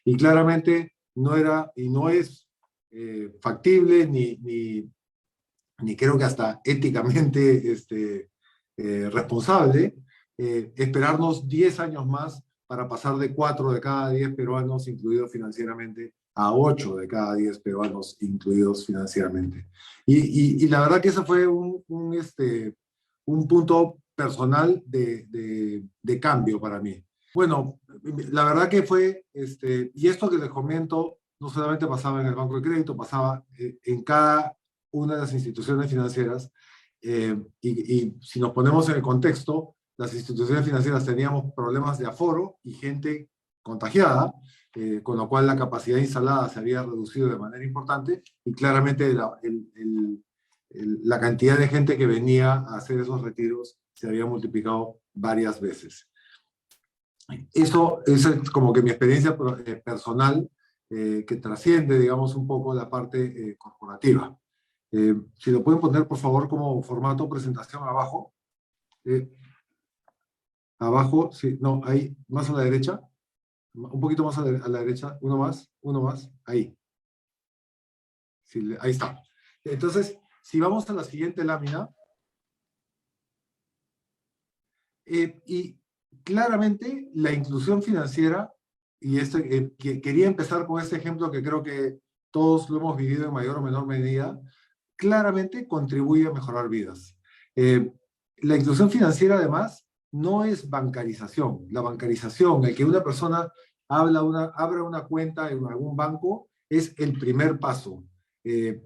Y claramente no era y no es factible ni creo que hasta éticamente responsable esperarnos 10 años más para pasar de 4 de cada 10 peruanos incluidos financieramente a 8 de cada 10 peruanos incluidos financieramente. Y la verdad que ese fue un punto personal de cambio para mí. Bueno, la verdad que fue, y esto que les comento, no solamente pasaba en el Banco de Crédito, pasaba en cada una de las instituciones financieras. Y si nos ponemos en el contexto, las instituciones financieras teníamos problemas de aforo y gente contagiada, con lo cual la capacidad instalada se había reducido de manera importante y claramente la cantidad de gente que venía a hacer esos retiros se había multiplicado varias veces. Eso es como que mi experiencia personal que trasciende, digamos, un poco la parte corporativa. Si lo pueden poner, por favor, como formato presentación abajo. Abajo, sí, no, ahí, más a la derecha. Un poquito más a la derecha, uno más, ahí. Sí, ahí está. Entonces, si vamos a la siguiente lámina, y claramente la inclusión financiera, y quería empezar con este ejemplo que creo que todos lo hemos vivido en mayor o menor medida, claramente contribuye a mejorar vidas. La inclusión financiera, además, no es bancarización. La bancarización, el que una persona abra una cuenta en algún banco, es el primer paso.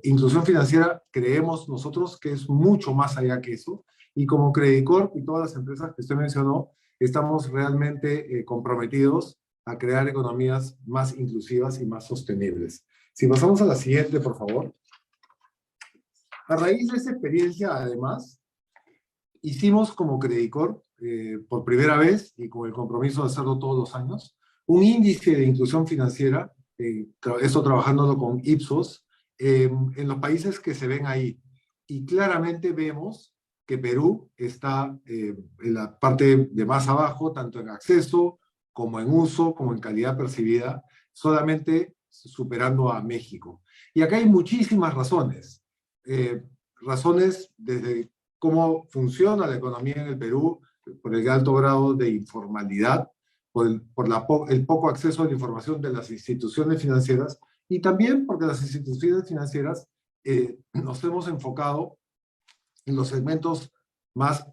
Inclusión financiera, creemos nosotros que es mucho más allá que eso, y como Credit Corp y todas las empresas que usted mencionó, estamos realmente comprometidos a crear economías más inclusivas y más sostenibles. Si pasamos a la siguiente, por favor. A raíz de esa experiencia, además, hicimos como Credit Corp, por primera vez, y con el compromiso de hacerlo todos los años, un índice de inclusión financiera, esto trabajándolo con Ipsos, en los países que se ven ahí. Y claramente vemos que Perú está en la parte de más abajo, tanto en acceso, como en uso, como en calidad percibida, solamente superando a México. Y acá hay muchísimas razones. Razones desde cómo funciona la economía en el Perú, por el alto grado de informalidad, el poco acceso a la información de las instituciones financieras, y también porque las instituciones financieras nos hemos enfocado en los segmentos más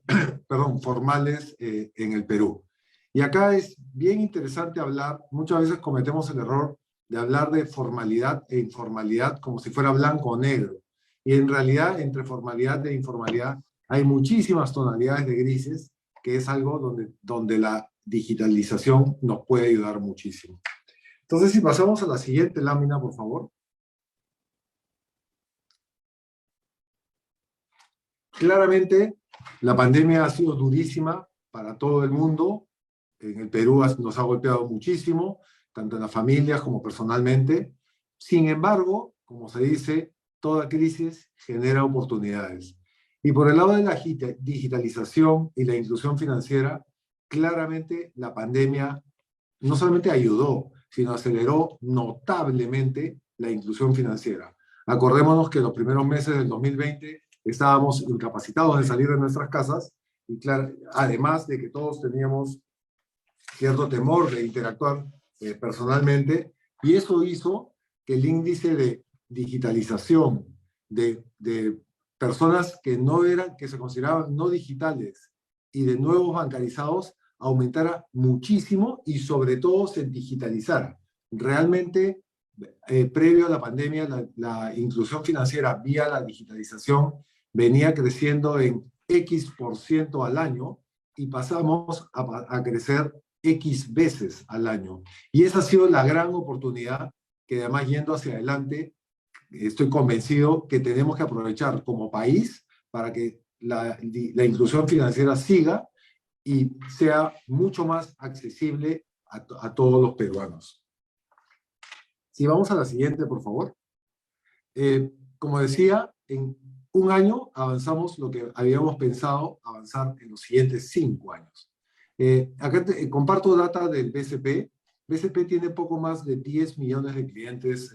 formales en el Perú. Y acá es bien interesante hablar, muchas veces cometemos el error de hablar de formalidad e informalidad como si fuera blanco o negro. Y en realidad, entre formalidad e informalidad, hay muchísimas tonalidades de grises, que es algo donde la digitalización nos puede ayudar muchísimo. Entonces, si pasamos a la siguiente lámina, por favor. Claramente, la pandemia ha sido durísima para todo el mundo. En el Perú nos ha golpeado muchísimo, tanto en las familias como personalmente. Sin embargo, como se dice, toda crisis genera oportunidades. Y por el lado de la digitalización y la inclusión financiera, claramente la pandemia no solamente ayudó, sino aceleró notablemente la inclusión financiera. Acordémonos que en los primeros meses del 2020 estábamos incapacitados de salir de nuestras casas, y claro, además de que todos teníamos cierto temor de interactuar personalmente, y eso hizo que el índice de digitalización de personas que se consideraban no digitales y de nuevos bancarizados aumentara muchísimo y sobre todo se digitalizara. Realmente, previo a la pandemia, la inclusión financiera vía la digitalización venía creciendo en X% al año y pasamos a crecer X veces al año. Y esa ha sido la gran oportunidad que, además, yendo hacia adelante, estoy convencido que tenemos que aprovechar como país para que la inclusión financiera siga y sea mucho más accesible a todos los peruanos. Si vamos a la siguiente, por favor. Como decía, en un año avanzamos lo que habíamos pensado avanzar en los siguientes 5 años. Acá comparto data del BCP, BCP tiene poco más de 10 millones de clientes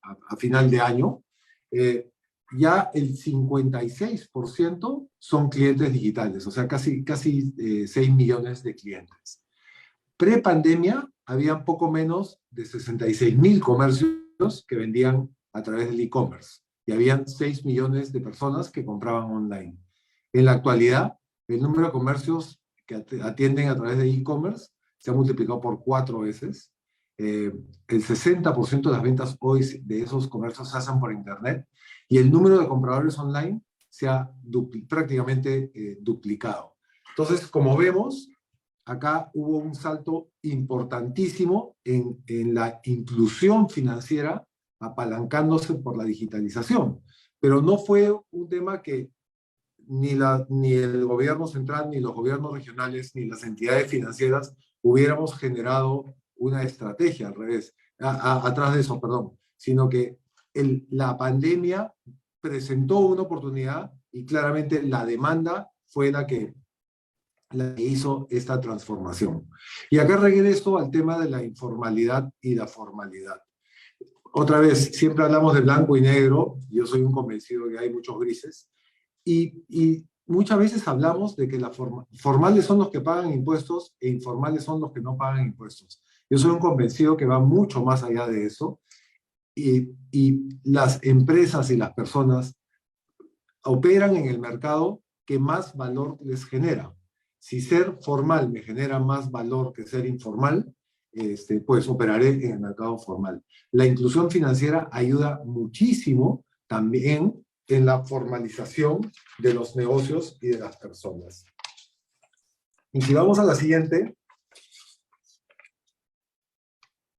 a final de año. Ya el 56% son clientes digitales, o sea, casi 6 millones de clientes. Pre-pandemia, habían poco menos de 66.000 comercios que vendían a través del e-commerce y habían 6 millones de personas que compraban online. En la actualidad, el número de comercios que atienden a través de e-commerce se ha multiplicado por 4 veces. El 60% de las ventas hoy de esos comercios se hacen por internet y el número de compradores online se ha prácticamente duplicado. Entonces, como vemos, acá hubo un salto importantísimo en la inclusión financiera apalancándose por la digitalización. Pero no fue un tema que ni el gobierno central, ni los gobiernos regionales, ni las entidades financieras hubiéramos generado una estrategia al revés, atrás de eso, perdón, sino que la pandemia presentó una oportunidad y claramente la demanda fue la que hizo esta transformación. Y acá regreso al tema de la informalidad y la formalidad. Otra vez, siempre hablamos de blanco y negro, yo soy un convencido de que hay muchos grises, y muchas veces hablamos de que formales son los que pagan impuestos e informales son los que no pagan impuestos. Yo soy un convencido que va mucho más allá de eso, y las empresas y las personas operan en el mercado que más valor les genera. Si ser formal me genera más valor que ser informal, pues operaré en el mercado formal. La inclusión financiera ayuda muchísimo también en la formalización de los negocios y de las personas. Y si vamos a la siguiente,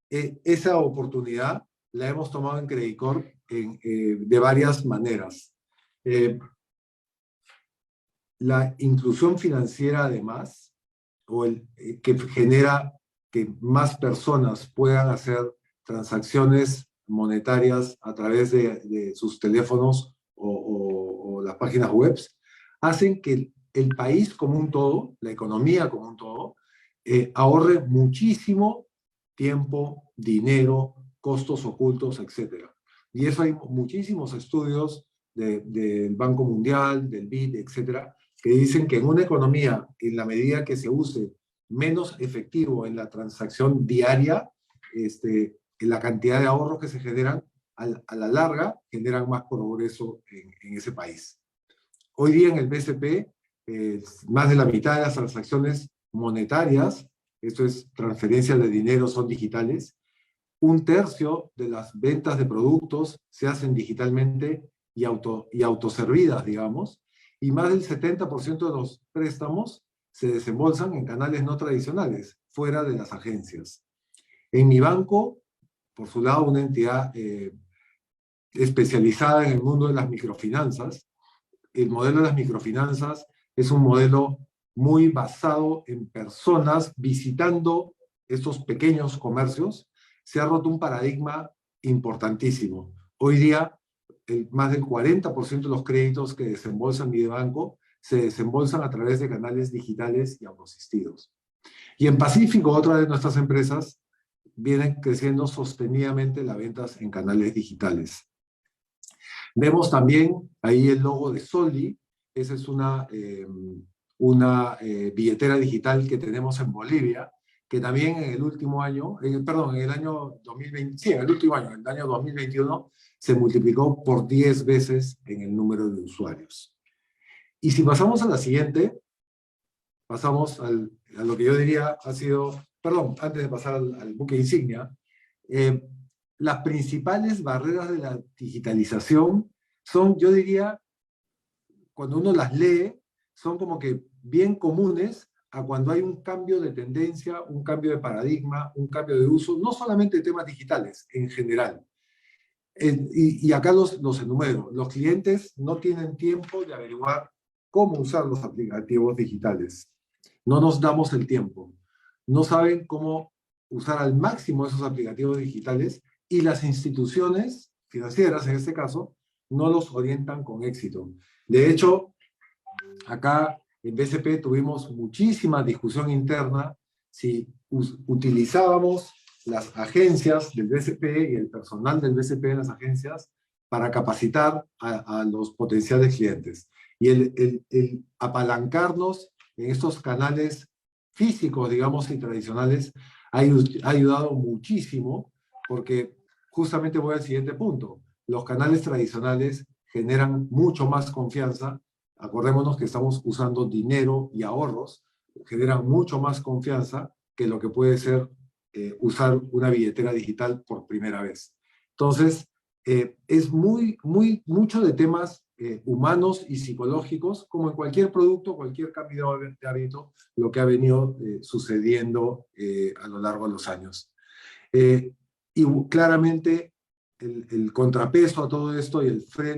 esa oportunidad la hemos tomado en Credit Corp de varias maneras. La inclusión financiera, además, que genera que más personas puedan hacer transacciones monetarias a través de sus teléfonos o las páginas web, hacen que el país como un todo, la economía como un todo, ahorre muchísimo tiempo, dinero, costos ocultos, etc. Y eso hay muchísimos estudios del Banco Mundial, del BID, etcétera, que dicen que en una economía, en la medida que se use menos efectivo en la transacción diaria, en la cantidad de ahorros que se generan, a la larga, generan más progreso en ese país. Hoy día en el BCP, más de la mitad de las transacciones monetarias, esto es transferencias de dinero, son digitales. Un tercio de las ventas de productos se hacen digitalmente y autoservidas, digamos, y más del 70% de los préstamos se desembolsan en canales no tradicionales, fuera de las agencias. En mi banco, por su lado, una entidad especializada en el mundo de las microfinanzas, el modelo de las microfinanzas es un modelo muy basado en personas visitando estos pequeños comercios. Se ha roto un paradigma importantísimo. Hoy día, más del 40% de los créditos que desembolsan mi banco se desembolsan a través de canales digitales y autoasistidos. Y en Pacífico, otra de nuestras empresas, vienen creciendo sostenidamente las ventas en canales digitales. Vemos también ahí el logo de Soli. Esa es una billetera digital que tenemos en Bolivia, que también en el último año, perdón, en el año 2020, sí, en el último año, en el año 2021, se multiplicó por 10 veces en el número de usuarios. Y si pasamos a la siguiente, pasamos a lo que yo diría ha sido, perdón, antes de pasar al buque insignia, las principales barreras de la digitalización son, yo diría, cuando uno las lee, son como que bien comunes a cuando hay un cambio de tendencia, un cambio de paradigma, un cambio de uso, no solamente de temas digitales, en general. Y acá los enumero. Los clientes no tienen tiempo de averiguar cómo usar los aplicativos digitales. No nos damos el tiempo. No saben cómo usar al máximo esos aplicativos digitales y las instituciones financieras, en este caso, no los orientan con éxito. De hecho, acá en BCP tuvimos muchísima discusión interna si utilizábamos las agencias del BCP y el personal del BCP en las agencias para capacitar a los potenciales clientes. Y el apalancarnos en estos canales físicos, digamos, y tradicionales, ha ayudado muchísimo, porque justamente voy al siguiente punto. Los canales tradicionales generan mucho más confianza. Acordémonos que estamos usando dinero y ahorros, generan mucho más confianza que lo que puede ser usar una billetera digital por primera vez. Entonces, es mucho de temas humanos y psicológicos, como en cualquier producto, cualquier cambio de hábito, lo que ha venido sucediendo a lo largo de los años. Y claramente el contrapeso a todo esto y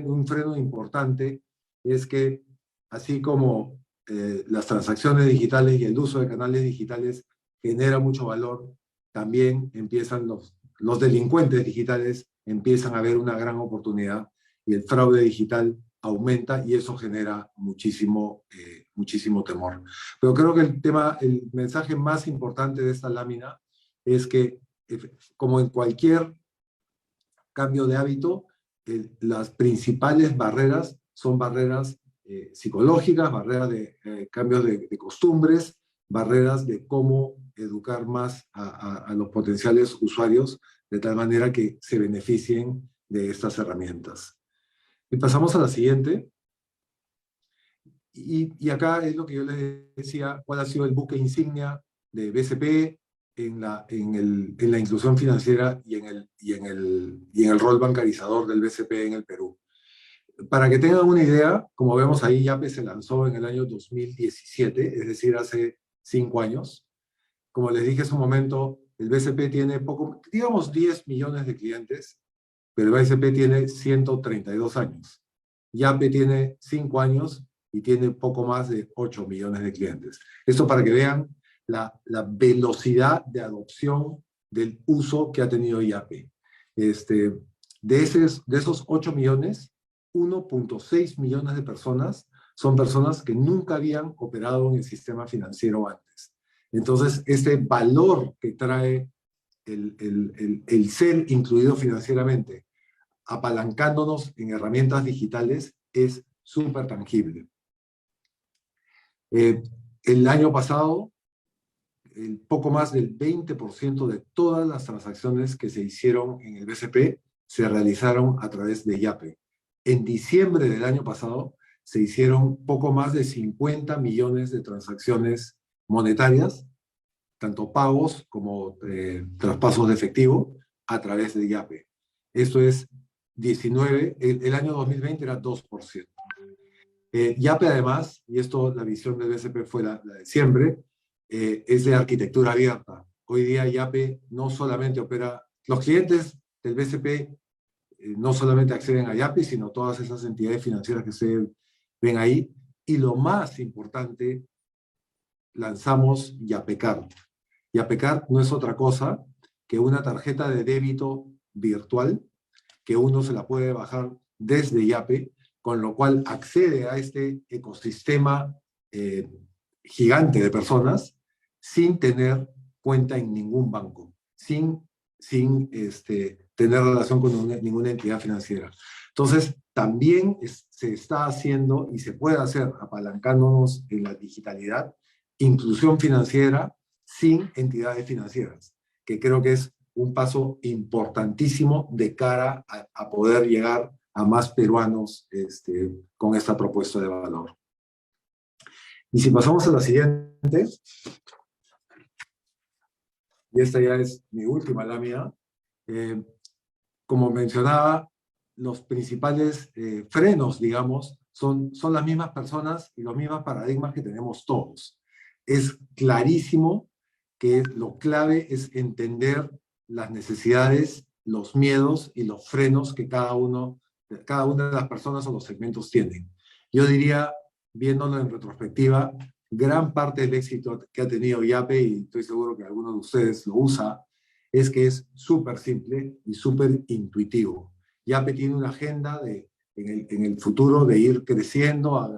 un freno importante es que así como las transacciones digitales y el uso de canales digitales genera mucho valor, también empiezan los delincuentes digitales empiezan a ver una gran oportunidad y el fraude digital aumenta y eso genera muchísimo temor. Pero creo que el mensaje más importante de esta lámina es que, como en cualquier cambio de hábito, las principales barreras son barreras psicológicas, barreras de cambios de costumbres, barreras de cómo educar más a los potenciales usuarios de tal manera que se beneficien de estas herramientas. Y pasamos a la siguiente. Y acá es lo que yo les decía, cuál ha sido el buque insignia de BCP en la inclusión financiera y en el rol bancarizador del BCP en el Perú. Para que tengan una idea, como vemos ahí, Yape se lanzó en el año 2017, es decir, hace 5 años. Como les dije hace un momento, el BCP tiene digamos 10 millones de clientes, pero el BCP tiene 132 años. Yape tiene 5 años y tiene poco más de 8 millones de clientes. Esto para que vean la velocidad de adopción del uso que ha tenido Yape. De esos 8 millones, 1.6 millones de personas son personas que nunca habían operado en el sistema financiero antes. Entonces, este valor que trae el ser incluido financieramente, apalancándonos en herramientas digitales, es súper tangible. El año pasado, poco más del 20% de todas las transacciones que se hicieron en el BCP se realizaron a través de Yape. En diciembre del año pasado se hicieron poco más de 50 millones de transacciones monetarias, tanto pagos como traspasos de efectivo, a través de Yape. Esto es 19, el año 2020 era 2%. Yape además, y esto la visión del BCP fue la de siempre, es de arquitectura abierta. Hoy día Yape no solamente opera, los clientes del BCP no solamente acceden a Yape, sino todas esas entidades financieras que se ven ahí. Y lo más importante, lanzamos Yapecard. Yapecard no es otra cosa que una tarjeta de débito virtual que uno se la puede bajar desde Yape, con lo cual accede a este ecosistema gigante de personas sin tener cuenta en ningún banco, sin tener relación con ninguna entidad financiera. Entonces, también se está haciendo y se puede hacer, apalancándonos en la digitalidad, inclusión financiera sin entidades financieras, que creo que es un paso importantísimo de cara a poder llegar a más peruanos con esta propuesta de valor. Y si pasamos a la siguiente, y esta ya es mi última lámina, como mencionaba, los principales frenos, digamos, son las mismas personas y los mismos paradigmas que tenemos todos. Es clarísimo que lo clave es entender las necesidades, los miedos y los frenos que cada una de las personas o los segmentos tienen. Yo diría, viéndolo en retrospectiva, gran parte del éxito que ha tenido Yape, y estoy seguro que alguno de ustedes lo usa, es que es súper simple y súper intuitivo. Yape tiene una agenda en el futuro de ir creciendo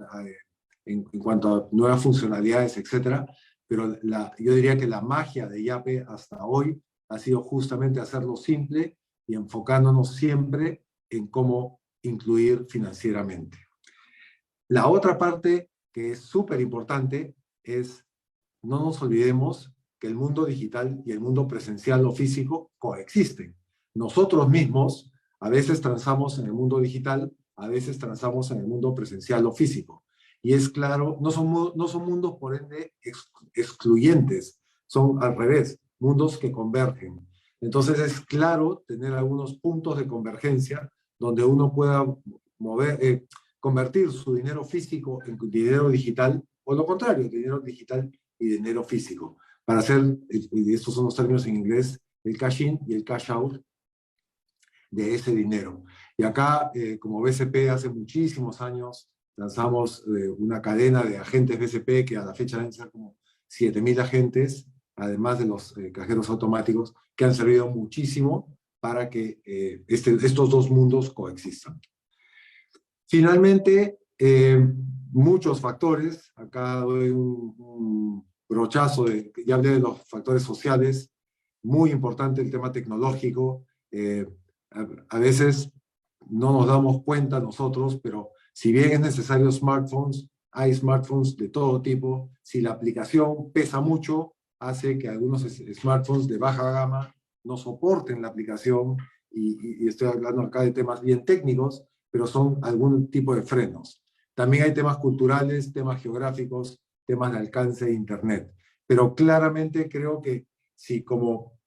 en cuanto a nuevas funcionalidades, etcétera, pero yo diría que la magia de Yape hasta hoy ha sido justamente hacerlo simple y enfocándonos siempre en cómo incluir financieramente. La otra parte que es súper importante es, no nos olvidemos que el mundo digital y el mundo presencial o físico coexisten. Nosotros mismos a veces transamos en el mundo digital, a veces transamos en el mundo presencial o físico. Y es claro, no son mundos por ende excluyentes, son al revés, mundos que convergen. Entonces es claro tener algunos puntos de convergencia donde uno pueda convertir su dinero físico en dinero digital, o lo contrario, dinero digital y dinero físico, para hacer, y estos son los términos en inglés, el cash in y el cash out de ese dinero. Y acá, como BCP, hace muchísimos años lanzamos una cadena de agentes BCP que a la fecha deben ser como 7.000 agentes, además de los cajeros automáticos, que han servido muchísimo para que estos dos mundos coexistan. Finalmente, muchos factores, acá doy un brochazo, ya hablé de los factores sociales, muy importante el tema tecnológico, a veces no nos damos cuenta nosotros, pero si bien es necesario smartphones, hay smartphones de todo tipo, si la aplicación pesa mucho, hace que algunos smartphones de baja gama no soporten la aplicación, y estoy hablando acá de temas bien técnicos, pero son algún tipo de frenos. También hay temas culturales, temas geográficos, temas de alcance de Internet. Pero claramente creo que si como,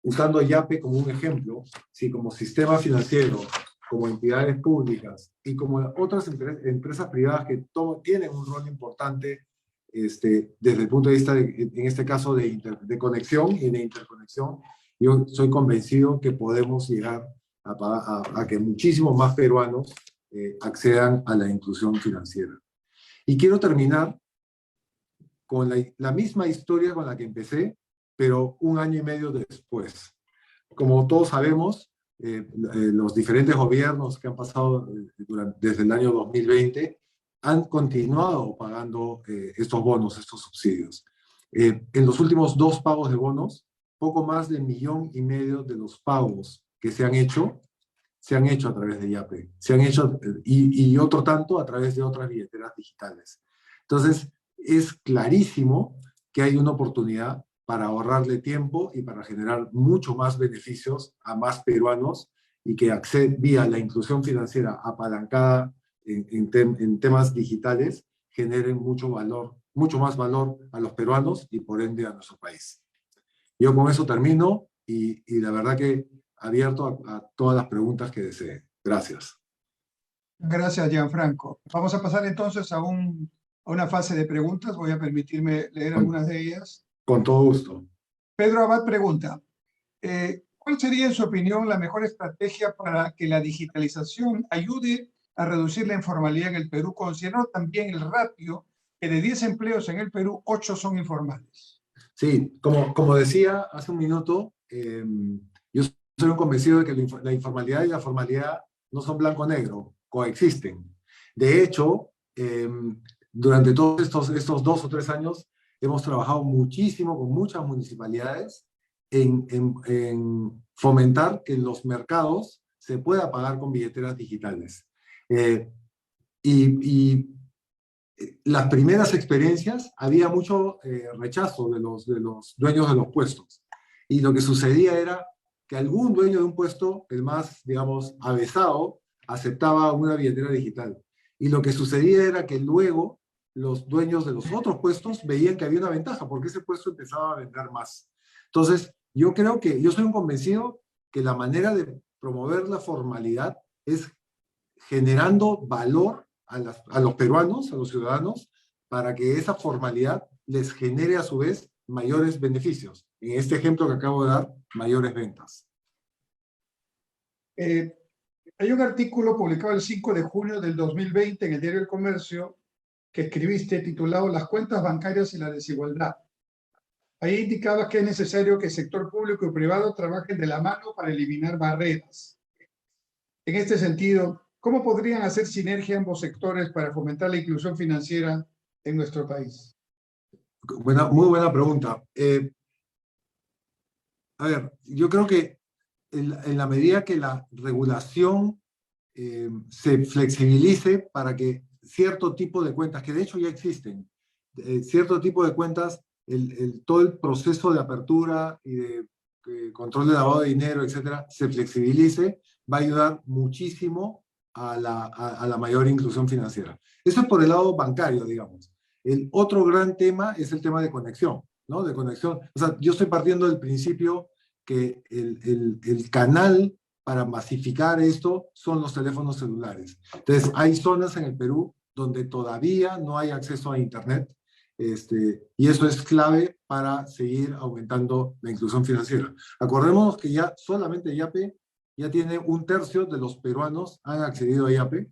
usando Yape como un ejemplo, si como sistema financiero, como entidades públicas y como otras empresas privadas que tienen un rol importante desde el punto de vista, en este caso, de conexión y de interconexión, yo soy convencido que podemos llegar a que muchísimos más peruanos accedan a la inclusión financiera. Y quiero terminar con la misma historia con la que empecé, pero un año y medio después. Como todos sabemos, los diferentes gobiernos que han pasado desde el año 2020 han continuado pagando estos bonos, estos subsidios. En los últimos 2 pagos de bonos, poco más de 1,5 millones de los pagos que se han hecho a través de Yape, se han hecho, y otro tanto a través de otras billeteras digitales. Entonces, es clarísimo que hay una oportunidad para ahorrarle tiempo y para generar mucho más beneficios a más peruanos y que vía la inclusión financiera apalancada en temas digitales generen mucho más valor a los peruanos y por ende a nuestro país. Yo con eso termino y la verdad que abierto a todas las preguntas que deseen. Gracias. Gracias, Gianfranco. Vamos a pasar entonces a una fase de preguntas. Voy a permitirme leer algunas de ellas. Con todo gusto. Pedro Abad pregunta, ¿cuál sería, en su opinión, la mejor estrategia para que la digitalización ayude a reducir la informalidad en el Perú, considerando también el ratio que de 10 empleos en el Perú, 8 son informales? Sí, como decía hace un minuto, yo soy un convencido de que la informalidad y la formalidad no son blanco-negro, coexisten. De hecho, durante todos estos 2 o 3 años hemos trabajado muchísimo con muchas municipalidades en fomentar que en los mercados se pueda pagar con billeteras digitales. Y las primeras experiencias había mucho rechazo de los dueños de los puestos. Y lo que sucedía era que algún dueño de un puesto, el más, digamos, avesado, aceptaba una billetera digital. Y lo que sucedía era que luego los dueños de los otros puestos veían que había una ventaja, porque ese puesto empezaba a vender más. Entonces, yo soy un convencido que la manera de promover la formalidad es generando valor a los peruanos, a los ciudadanos, para que esa formalidad les genere a su vez mayores beneficios. En este ejemplo que acabo de dar, mayores ventas. Hay un artículo publicado el 5 de junio del 2020 en el Diario El Comercio que escribiste titulado Las cuentas bancarias y la desigualdad. Ahí indicabas que es necesario que el sector público y privado trabajen de la mano para eliminar barreras. En este sentido, ¿cómo podrían hacer sinergia ambos sectores para fomentar la inclusión financiera en nuestro país? Muy buena pregunta. A ver, yo creo que en la medida que la regulación se flexibilice para que cierto tipo de cuentas, que de hecho ya existen, cierto tipo de cuentas, todo el proceso de apertura y de control de lavado de dinero, etcétera, se flexibilice, va a ayudar muchísimo a la mayor inclusión financiera. Eso es por el lado bancario, digamos. El otro gran tema es el tema de conexión, ¿no? De conexión. O sea, yo estoy partiendo del principio que el canal para masificar esto son los teléfonos celulares. Entonces, hay zonas en el Perú donde todavía no hay acceso a Internet, y eso es clave para seguir aumentando la inclusión financiera. Acordémonos que ya solamente YAPE ya tiene 1/3 de los peruanos han accedido a YAPE,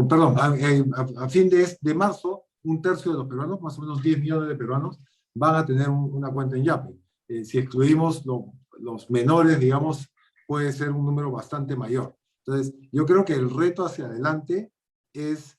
perdón, a fin de marzo, 1/3 de los peruanos, más o menos 10 millones de peruanos, van a tener una cuenta en YAPE. Si excluimos los menores, digamos, puede ser un número bastante mayor. Entonces, yo creo que el reto hacia adelante es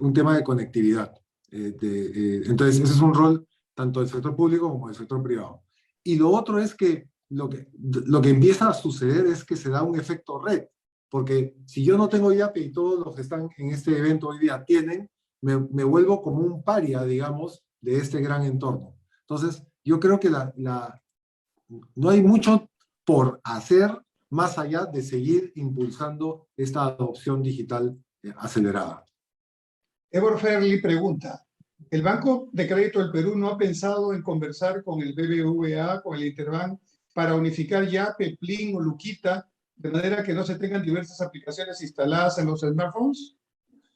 un tema de conectividad. Entonces, ese es un rol tanto del sector público como del sector privado. Y lo otro es que lo que empieza a suceder es que se da un efecto red, porque si yo no tengo YAPE y todos los que están en este evento hoy día tienen, me vuelvo como un paria, digamos, de este gran entorno. Entonces, yo creo que no hay mucho por hacer más allá de seguir impulsando esta adopción digital acelerada. Ebor Ferli pregunta, ¿el Banco de Crédito del Perú no ha pensado en conversar con el BBVA, con el Interbank, para unificar YAPE, Plin o Luquita, de manera que no se tengan diversas aplicaciones instaladas en los smartphones?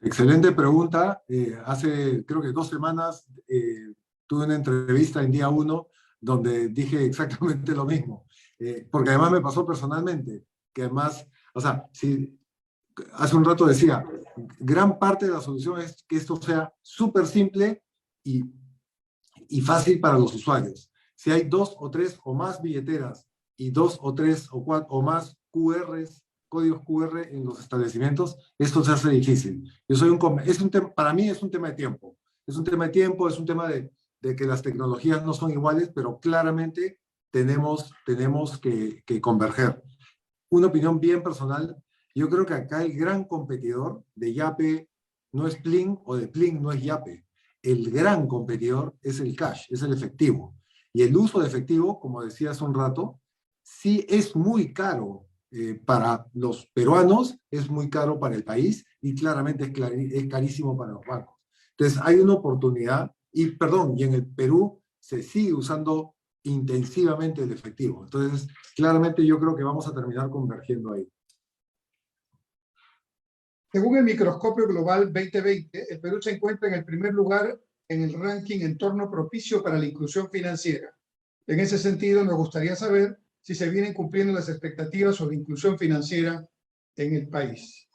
Excelente pregunta. Hace creo que 2 semanas tuve una entrevista en día 1 donde dije exactamente lo mismo, porque además me pasó personalmente, que además, o sea, si hace un rato decía, gran parte de la solución es que esto sea súper simple y, y fácil para los usuarios. Si hay 2 o 3 o más billeteras y 2 o 3 o 4 o más QRs, códigos QR en los establecimientos, esto se hace difícil. Para mí es un tema de tiempo. Es un tema de tiempo, es un tema de que las tecnologías no son iguales, pero claramente tenemos que converger. Una opinión bien personal, yo creo que acá el gran competidor de YAPE no es Plin o de Plin no es YAPE. El gran competidor es el cash, es el efectivo. Y el uso de efectivo, como decía hace un rato, sí es muy caro para los peruanos, es muy caro para el país y claramente es carísimo para los bancos. Entonces hay una oportunidad y en el Perú se sigue usando intensivamente el efectivo. Entonces, claramente yo creo que vamos a terminar convergiendo ahí. Según el Microscopio Global 2020, el Perú se encuentra en el primer lugar en el ranking Entorno Propicio para la Inclusión Financiera. En ese sentido, nos gustaría saber si se vienen cumpliendo las expectativas sobre inclusión financiera en el país.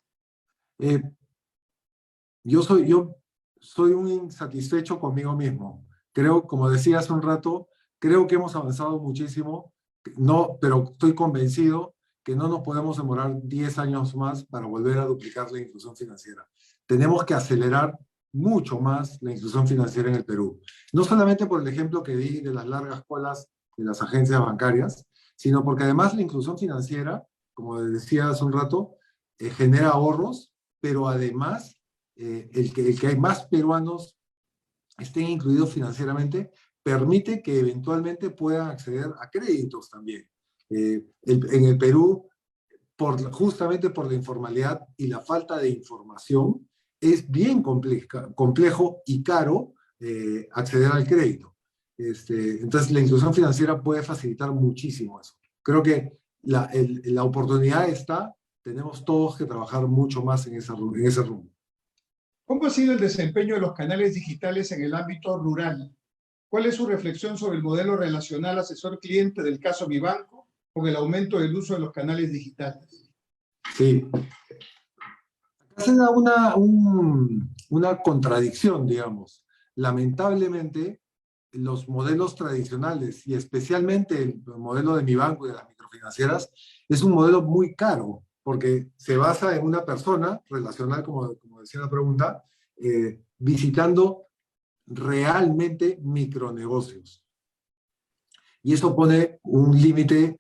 Yo soy un insatisfecho conmigo mismo. Creo, como decía hace un rato, creo que hemos avanzado muchísimo, no, pero estoy convencido que no nos podemos demorar 10 años más para volver a duplicar la inclusión financiera. Tenemos que acelerar mucho más la inclusión financiera en el Perú. No solamente por el ejemplo que di de las largas colas de las agencias bancarias, sino porque además la inclusión financiera, como decía hace un rato, genera ahorros, pero además el que hay más peruanos estén incluidos financieramente permite que eventualmente puedan acceder a créditos también. En el Perú, justamente por la informalidad y la falta de información, es bien complejo y caro acceder al crédito. Entonces, la inclusión financiera puede facilitar muchísimo eso. Creo que la oportunidad está, tenemos todos que trabajar mucho más en ese rumbo. ¿Cómo ha sido el desempeño de los canales digitales en el ámbito rural? ¿Cuál es su reflexión sobre el modelo relacional asesor-cliente del caso Mi Banco con el aumento del uso de los canales digitales? Sí. Acá se da una contradicción, digamos. Lamentablemente, los modelos tradicionales y especialmente el modelo de Mi Banco y de las microfinancieras es un modelo muy caro porque se basa en una persona relacional, como decía la pregunta, visitando realmente micronegocios. Y eso pone un límite,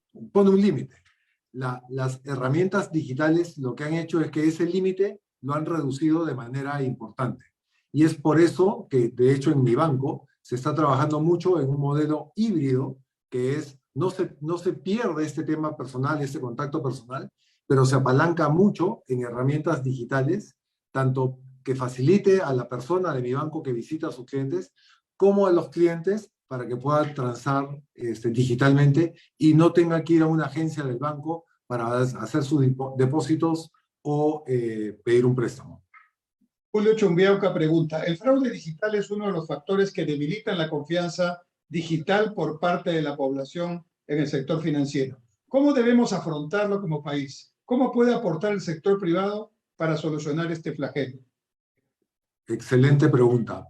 las herramientas digitales lo que han hecho es que ese límite lo han reducido de manera importante. Y es por eso que, de hecho, en mi banco se está trabajando mucho en un modelo híbrido, que es, no se pierde este tema personal, este contacto personal, pero se apalanca mucho en herramientas digitales, tanto que facilite a la persona de mi banco que visita a sus clientes, como a los clientes para que puedan transar digitalmente y no tenga que ir a una agencia del banco para hacer sus depósitos o pedir un préstamo. Julio Chumbiauca pregunta, ¿el fraude digital es uno de los factores que debilitan la confianza digital por parte de la población en el sector financiero? ¿Cómo debemos afrontarlo como país? ¿Cómo puede aportar el sector privado para solucionar este flagelo? Excelente pregunta.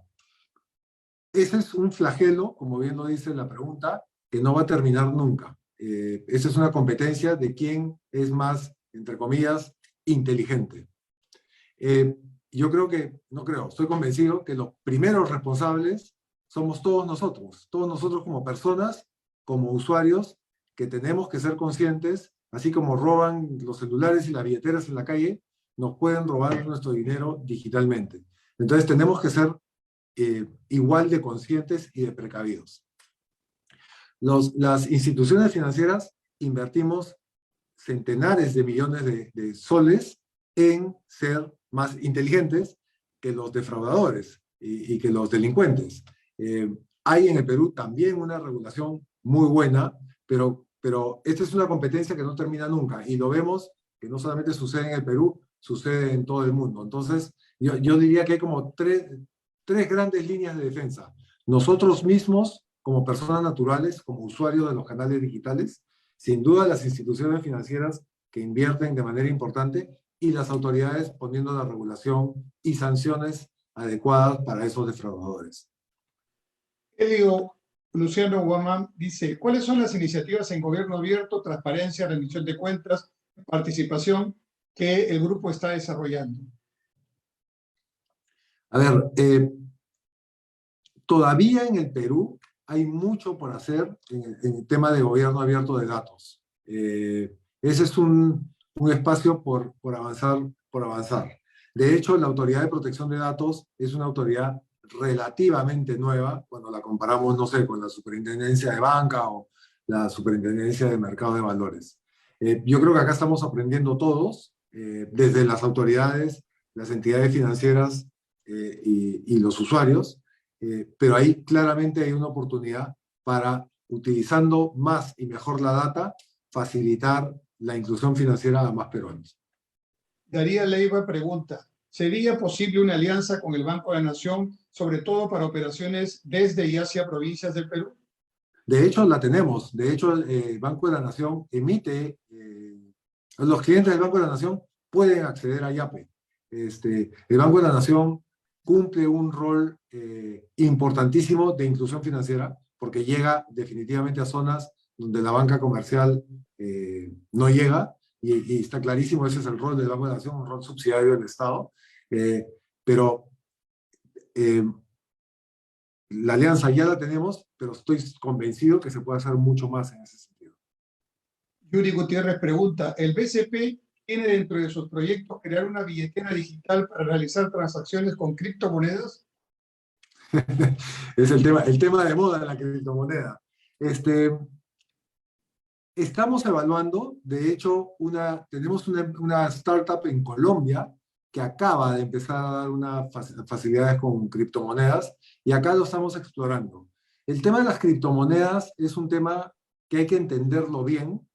Ese es un flagelo, como bien lo dice la pregunta, que no va a terminar nunca. Esa es una competencia de quién es más, entre comillas, inteligente. Yo creo que, no creo, estoy convencido que los primeros responsables somos todos nosotros como personas, como usuarios, que tenemos que ser conscientes, así como roban los celulares y las billeteras en la calle, nos pueden robar nuestro dinero digitalmente. Entonces tenemos que ser igual de conscientes y de precavidos. Las instituciones financieras invertimos centenares de millones de soles en ser más inteligentes que los defraudadores y que los delincuentes. Hay en el Perú también una regulación muy buena, pero esta es una competencia que no termina nunca y lo vemos que no solamente sucede en el Perú, sucede en todo el mundo. Entonces, yo diría que hay como tres grandes líneas de defensa. Nosotros mismos, como personas naturales, como usuarios de los canales digitales, sin duda las instituciones financieras que invierten de manera importante y las autoridades poniendo la regulación y sanciones adecuadas para esos defraudadores. Elio Luciano Guamán dice, ¿cuáles son las iniciativas en gobierno abierto, transparencia, rendición de cuentas, participación que el grupo está desarrollando? A ver, todavía en el Perú hay mucho por hacer en el tema de gobierno abierto de datos. Ese es un espacio por avanzar. De hecho, la Autoridad de Protección de Datos es una autoridad relativamente nueva cuando la comparamos, no sé, con la Superintendencia de Banca o la Superintendencia de Mercado de Valores. Yo creo que acá estamos aprendiendo todos, desde las autoridades, las entidades financieras y los usuarios, pero ahí claramente hay una oportunidad para, utilizando más y mejor la data, facilitar la inclusión financiera a más peruanos. Daría Leiva pregunta, ¿sería posible una alianza con el Banco de la Nación, sobre todo para operaciones desde y hacia provincias del Perú? De hecho, la tenemos. De hecho, el Banco de la Nación emite, los clientes del Banco de la Nación pueden acceder a Yape. El Banco de la Nación cumple un rol importantísimo de inclusión financiera porque llega definitivamente a zonas donde la banca comercial no llega y está clarísimo, ese es el rol del Banco de la Nación, un rol subsidiario del Estado. Pero la alianza ya la tenemos, pero estoy convencido que se puede hacer mucho más en ese sentido. Yuri Gutiérrez pregunta, ¿el BCP tiene dentro de sus proyectos crear una billetera digital para realizar transacciones con criptomonedas? Es el tema de moda de la criptomoneda. Estamos evaluando, de hecho, tenemos una startup en Colombia que acaba de empezar a dar unas facilidades con criptomonedas y acá lo estamos explorando. El tema de las criptomonedas es un tema que hay que entenderlo bien,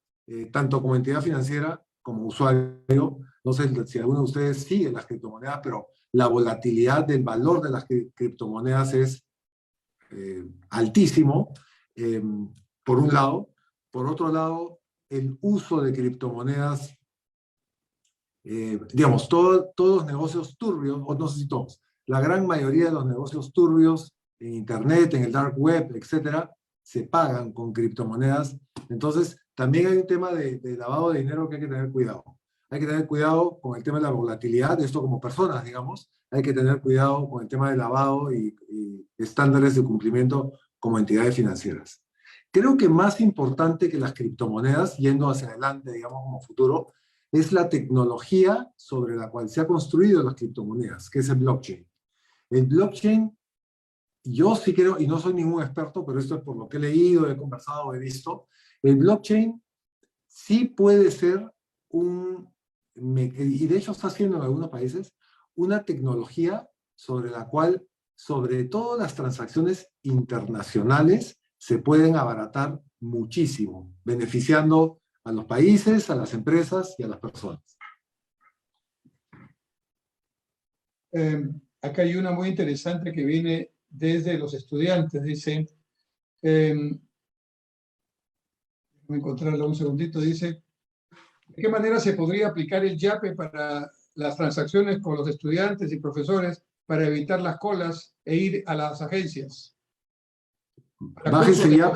tanto como entidad financiera como usuario. No sé si alguno de ustedes sigue las criptomonedas, pero la volatilidad del valor de las criptomonedas es altísimo, por un lado. Por otro lado, el uso de criptomonedas, digamos, todos los negocios turbios, o no sé si todos, la gran mayoría de los negocios turbios en Internet, en el dark web, etcétera, se pagan con criptomonedas. Entonces, también hay un tema de lavado de dinero que hay que tener cuidado. Hay que tener cuidado con el tema de la volatilidad, esto como personas, digamos. Hay que tener cuidado con el tema del lavado y estándares de cumplimiento como entidades financieras. Creo que más importante que las criptomonedas, yendo hacia adelante, digamos, como futuro, es la tecnología sobre la cual se ha construido las criptomonedas, que es el blockchain. El blockchain, yo sí creo, y no soy ningún experto, pero esto es por lo que he leído, he conversado, he visto, el blockchain sí puede ser y de hecho está haciendo en algunos países, una tecnología sobre la cual, sobre todo las transacciones internacionales, se pueden abaratar muchísimo, beneficiando a los países, a las empresas y a las personas. Acá hay una muy interesante que viene desde los estudiantes. Dice, voy a encontrarla un segundito, dice, ¿de qué manera se podría aplicar el YAPE para las transacciones con los estudiantes y profesores para evitar las colas e ir a las agencias? Bájense ya,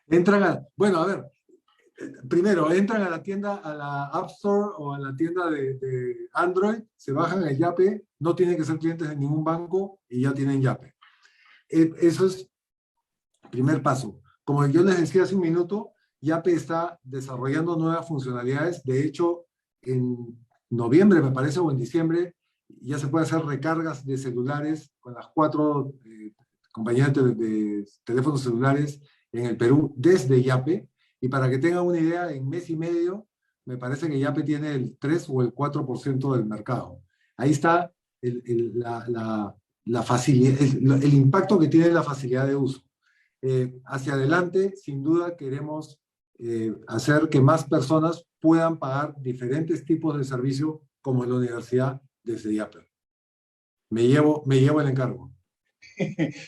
entran a, bueno, a ver, primero, entran a la tienda, a la App Store o a la tienda de Android, se bajan el YAPE, no tienen que ser clientes de ningún banco y ya tienen YAPE. Eso es el primer paso. Como yo les decía hace un minuto, YAPE está desarrollando nuevas funcionalidades. De hecho, en noviembre, me parece, o en diciembre, ya se puede hacer recargas de celulares con las 4 compañías de teléfonos celulares en el Perú desde YAPE. Y para que tengan una idea, en mes y medio, me parece que YAPE tiene el 3 o el 4% del mercado. Ahí está la facilidad, el impacto que tiene la facilidad de uso. Hacia adelante, sin duda, queremos hacer que más personas puedan pagar diferentes tipos de servicio, como en la universidad, desde YAPE. Me llevo el encargo.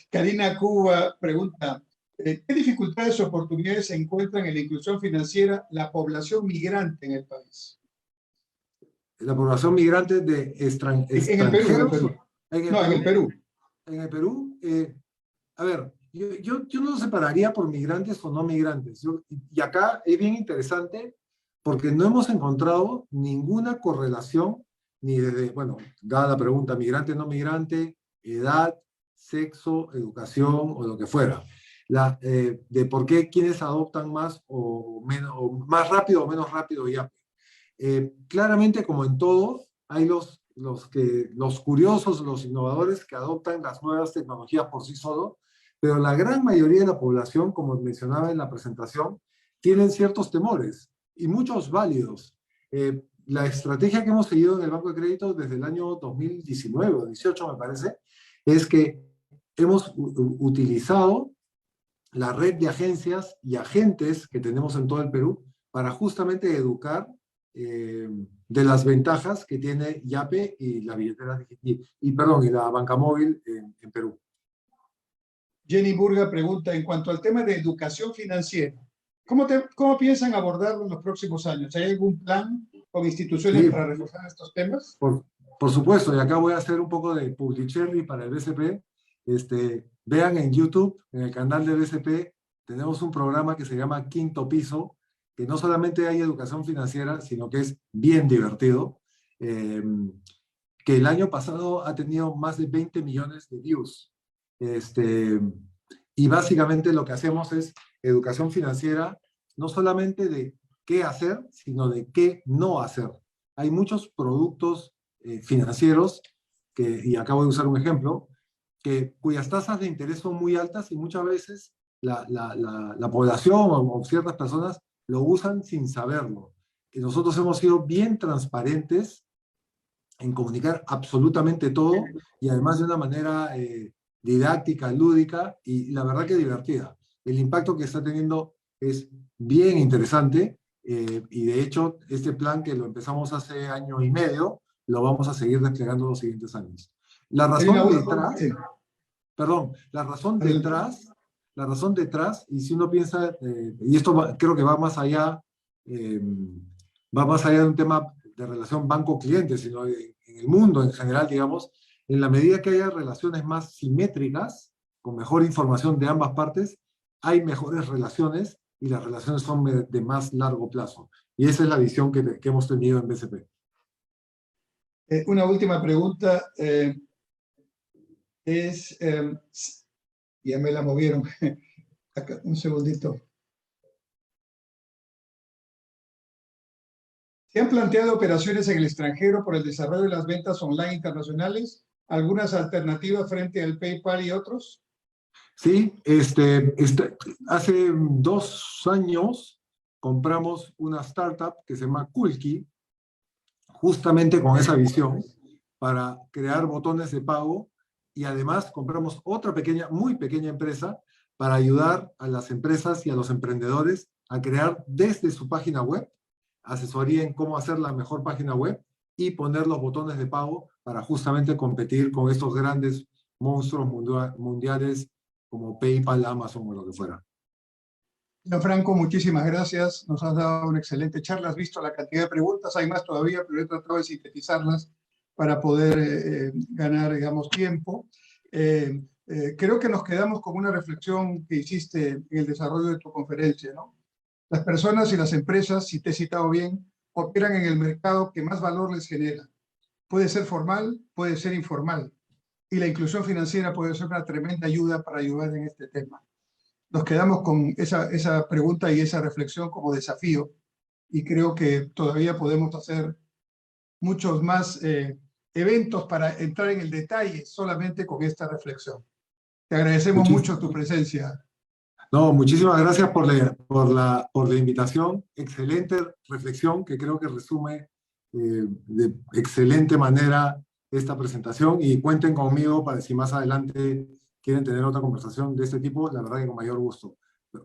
Karina Cuba pregunta, ¿qué dificultades o oportunidades se encuentran en la inclusión financiera la población migrante en el país? La población migrante de extranjeros. En el Perú. En el Perú. En el Perú, a ver, yo no lo separaría por migrantes o no migrantes. Y acá es bien interesante porque no hemos encontrado ninguna correlación, ni desde, bueno, dada la pregunta, migrante, no migrante, edad, sexo, educación o lo que fuera. De por qué quienes adoptan más o menos, o más rápido o menos rápido ya. Claramente, como en todo, hay los curiosos, los innovadores que adoptan las nuevas tecnologías por sí solos, pero la gran mayoría de la población, como mencionaba en la presentación, tienen ciertos temores, y muchos válidos. La estrategia que hemos seguido en el Banco de Crédito desde el año 2019 o 18, me parece, es que hemos utilizado la red de agencias y agentes que tenemos en todo el Perú para justamente educar de las ventajas que tiene YAPE y la billetera y la banca móvil en Perú. Jenny Burga pregunta, en cuanto al tema de educación financiera, ¿cómo piensan abordarlo en los próximos años? ¿Hay algún plan con instituciones para reforzar estos temas? Por supuesto, y acá voy a hacer un poco de publicity para el BCP. Vean en YouTube, en el canal del BCP, tenemos un programa que se llama Quinto Piso, que no solamente hay educación financiera, sino que es bien divertido, que el año pasado ha tenido más de 20 millones de views. Y básicamente lo que hacemos es educación financiera, no solamente de qué hacer, sino de qué no hacer. Hay muchos productos financieros, y acá voy a usar un ejemplo, cuyas tasas de interés son muy altas y muchas veces la población o ciertas personas lo usan sin saberlo. Y nosotros hemos sido bien transparentes en comunicar absolutamente todo y además de una manera didáctica, lúdica y la verdad que divertida. El impacto que está teniendo es bien interesante y de hecho este plan que lo empezamos hace año y medio lo vamos a seguir desplegando los siguientes años. La razón detrás, perdón, la razón detrás, y si uno piensa, y esto creo que va más allá de un tema de relación banco-cliente, sino en el mundo en general, digamos, en la medida que haya relaciones más simétricas, con mejor información de ambas partes, hay mejores relaciones y las relaciones son de más largo plazo. Y esa es la visión que hemos tenido en BCP. Una última pregunta ya me la movieron. Acá, un segundito. ¿Se han planteado operaciones en el extranjero por el desarrollo de las ventas online internacionales? ¿Algunas alternativas frente al PayPal y otros? Sí, hace 2 años compramos una startup que se llama Kulki, justamente con esa visión, para crear botones de pago, y además compramos otra pequeña, muy pequeña empresa para ayudar a las empresas y a los emprendedores a crear desde su página web asesoría en cómo hacer la mejor página web y poner los botones de pago para justamente competir con estos grandes monstruos mundiales como PayPal, Amazon o lo que fuera. Franco, muchísimas gracias. Nos has dado una excelente charla. Has visto la cantidad de preguntas. Hay más todavía, pero he tratado de sintetizarlas para poder ganar, digamos, tiempo. Creo que nos quedamos con una reflexión que hiciste en el desarrollo de tu conferencia, ¿no? Las personas y las empresas, si te he citado bien, operan en el mercado que más valor les genera. Puede ser formal, puede ser informal. Y la inclusión financiera puede ser una tremenda ayuda para ayudar en este tema. Nos quedamos con esa pregunta y esa reflexión como desafío, y creo que todavía podemos hacer muchos más eventos para entrar en el detalle solamente con esta reflexión. Te agradecemos mucho tu presencia. No, muchísimas gracias por la invitación. Excelente reflexión que creo que resume de excelente manera esta presentación, y cuenten conmigo para si más adelante quieren tener otra conversación de este tipo, la verdad que con mayor gusto.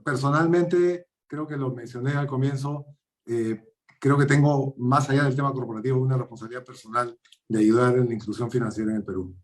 Personalmente, creo que lo mencioné al comienzo, creo que tengo, más allá del tema corporativo, una responsabilidad personal de ayudar en la inclusión financiera en el Perú.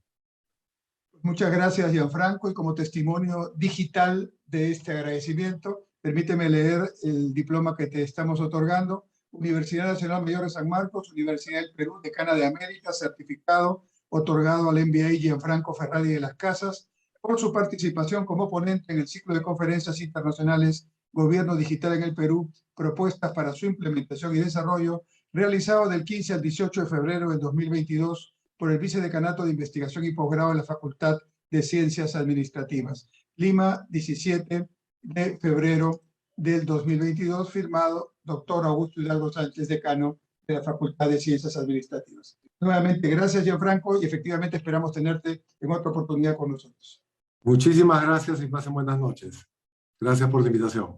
Muchas gracias, Gianfranco, y como testimonio digital de este agradecimiento, permíteme leer el diploma que te estamos otorgando. Universidad Nacional Mayor de San Marcos, Universidad del Perú, Decana de América, certificado otorgado al MBA Gianfranco Ferrari de las Casas por su participación como ponente en el ciclo de conferencias internacionales Gobierno Digital en el Perú, propuestas para su implementación y desarrollo, realizado del 15 al 18 de febrero del 2022 por el Vicedecanato de Investigación y Posgrado de la Facultad de Ciencias Administrativas. Lima, 17 de febrero del 2022, firmado doctor Augusto Hidalgo Sánchez, decano de la Facultad de Ciencias Administrativas. Nuevamente, gracias, Gianfranco, y efectivamente esperamos tenerte en otra oportunidad con nosotros. Muchísimas gracias y pasen buenas noches. Gracias por la invitación.